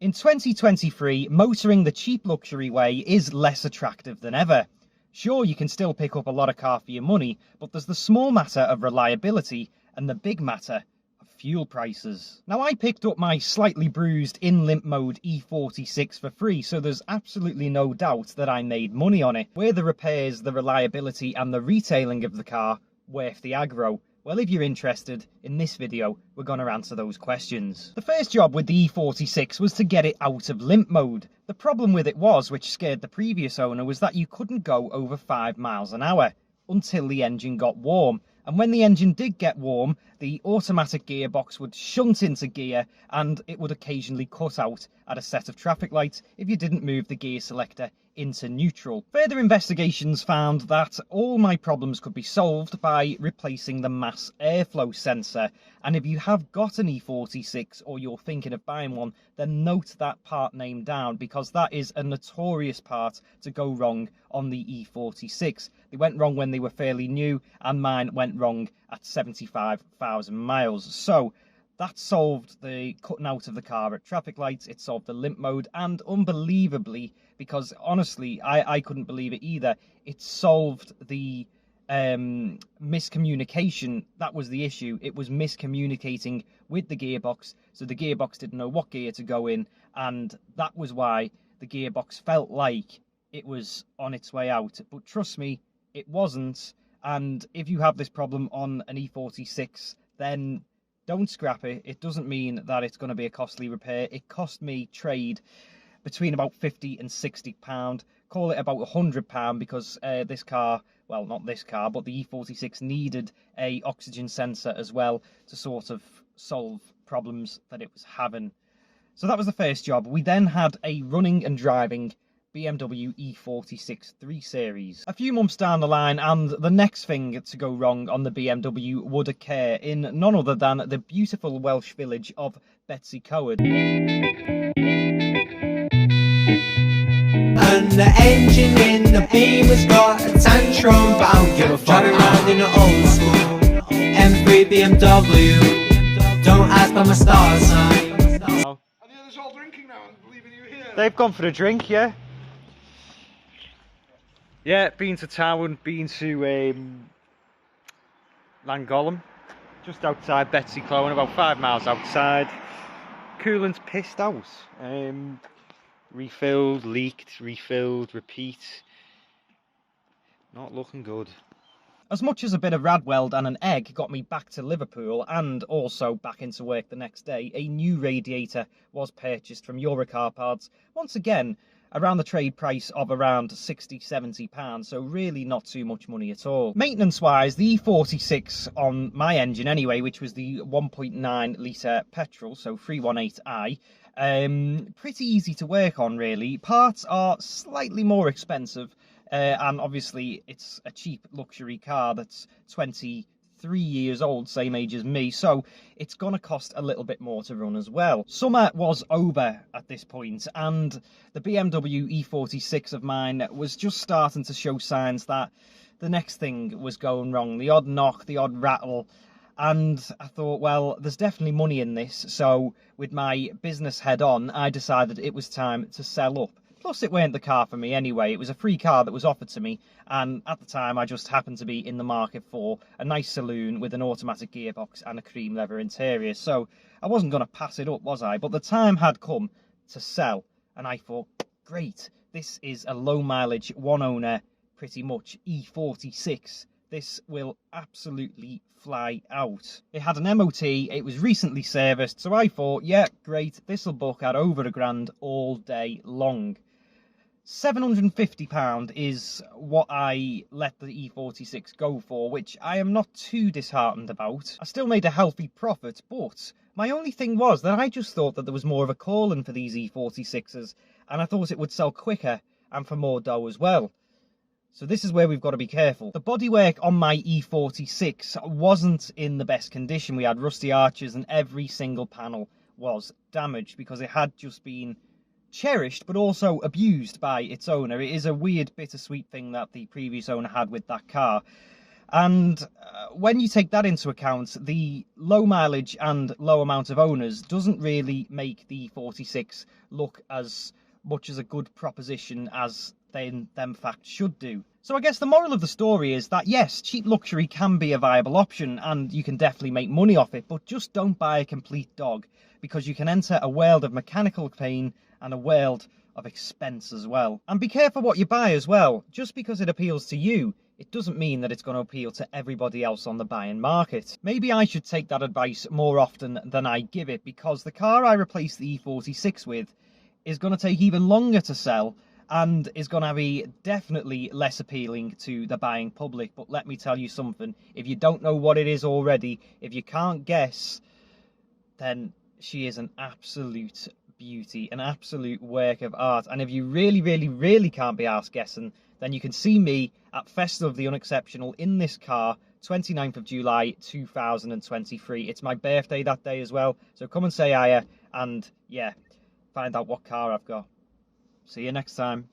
In 2023, motoring the cheap luxury way is less attractive than ever. Sure, you can still pick up a lot of car for your money, but there's the small matter of reliability and the big matter of fuel prices. Now, I picked up my slightly bruised in limp mode E46 for free, so there's absolutely no doubt that I made money on it. Were the repairs, the reliability and the retailing of the car worth the aggro? Well, if you're interested, in this video, we're going to answer those questions. The first job with the E46 was to get it out of limp mode. The problem with it was, which scared the previous owner, was that you couldn't go over 5 miles an hour until the engine got warm. And when the engine did get warm, the automatic gearbox would shunt into gear and it would occasionally cut out at a set of traffic lights if you didn't move the gear selector into neutral. Further investigations found that all my problems could be solved by replacing the mass airflow sensor. And if you have got an E46 or you're thinking of buying one, then note that part name down, because that is a notorious part to go wrong on the E46. They went wrong when they were fairly new, and mine went wrong at 75,000 miles. So that solved the cutting out of the car at traffic lights, it solved the limp mode, and unbelievably, because honestly, I couldn't believe it either, it solved the miscommunication. That was the issue. It was miscommunicating with the gearbox, so the gearbox didn't know what gear to go in, and that was why the gearbox felt like it was on its way out. But trust me, it wasn't. And if you have this problem on an E46, then don't scrap it. It doesn't mean that it's going to be a costly repair. It cost me trade between about £50 and £60. Call it about £100, because this car, well, not this car, but the E46 needed a oxygen sensor as well to sort of solve problems that it was having. So that was the first job. We then had a running and driving BMW E46 3 Series. A few months down the line, and the next thing to go wrong on the BMW would occur in none other than the beautiful Welsh village of Betsy Coed. And the engine in the beam has got a tantrum, but I don't give a fuck. Driving around in an old school M3 BMW. Don't ask about my star sign. And the others all drinking now and leaving you here. They've gone for a drink, yeah. Yeah, been to town, been to Llangollen, just outside Betsy Clowen, about 5 miles outside. Coolant's pissed out. Refilled, leaked, refilled, repeat. Not looking good. As much as a bit of Radweld and an egg got me back to Liverpool and also back into work the next day, a new radiator was purchased from Eurocar Parts. Once again, around the trade price of around £60–70, so really not too much money at all. Maintenance wise, the E46 on my engine anyway, which was the 1.9 litre petrol, so 318i, pretty easy to work on really. Parts are slightly more expensive, and obviously it's a cheap luxury car that's 23 years old, same age as me, so it's gonna cost a little bit more to run as well. Summer was over at this point, and the BMW E46 of mine was just starting to show signs that the next thing was going wrong. The odd knock, the odd rattle, and I thought, well, there's definitely money in this, so with my business head on, I decided it was time to sell up. Plus, it weren't the car for me anyway. It was a free car that was offered to me, and at the time I just happened to be in the market for a nice saloon with an automatic gearbox and a cream leather interior, so I wasn't going to pass it up, was I? But the time had come to sell, and I thought, great, this is a low mileage, one owner, pretty much E46. This will absolutely fly out. It had an MOT, it was recently serviced, so I thought, yeah, great, this'll book at over £1,000 all day long. £750 is what I let the E46 go for, which I am not too disheartened about. I still made a healthy profit, but my only thing was that I just thought that there was more of a calling for these E46s, and I thought it would sell quicker and for more dough as well. So this is where we've got to be careful. The bodywork on my E46 wasn't in the best condition. We had rusty arches and every single panel was damaged because it had just been cherished but also abused by its owner. It is a weird bittersweet thing that the previous owner had with that car. And when you take that into account, the low mileage and low amount of owners doesn't really make the 46 look as much as a good proposition as them facts should do. So I guess the moral of the story is that yes, cheap luxury can be a viable option and you can definitely make money off it, but just don't buy a complete dog, because you can enter a world of mechanical pain and a world of expense as well. And be careful what you buy as well. Just because it appeals to you, it doesn't mean that it's going to appeal to everybody else on the buying market. Maybe I should take that advice more often than I give it, because the car I replaced the E46 with is going to take even longer to sell and is going to be definitely less appealing to the buying public. But let me tell you something, if you don't know what it is already, if you can't guess, then she is an absolute beauty, an absolute work of art. And if you really can't be arsed guessing, then you can see me at Festival of the Unexceptional in this car, 29th of July 2023. It's my birthday that day as well, so come and say hiya and yeah, find out what car I've got. See you next time.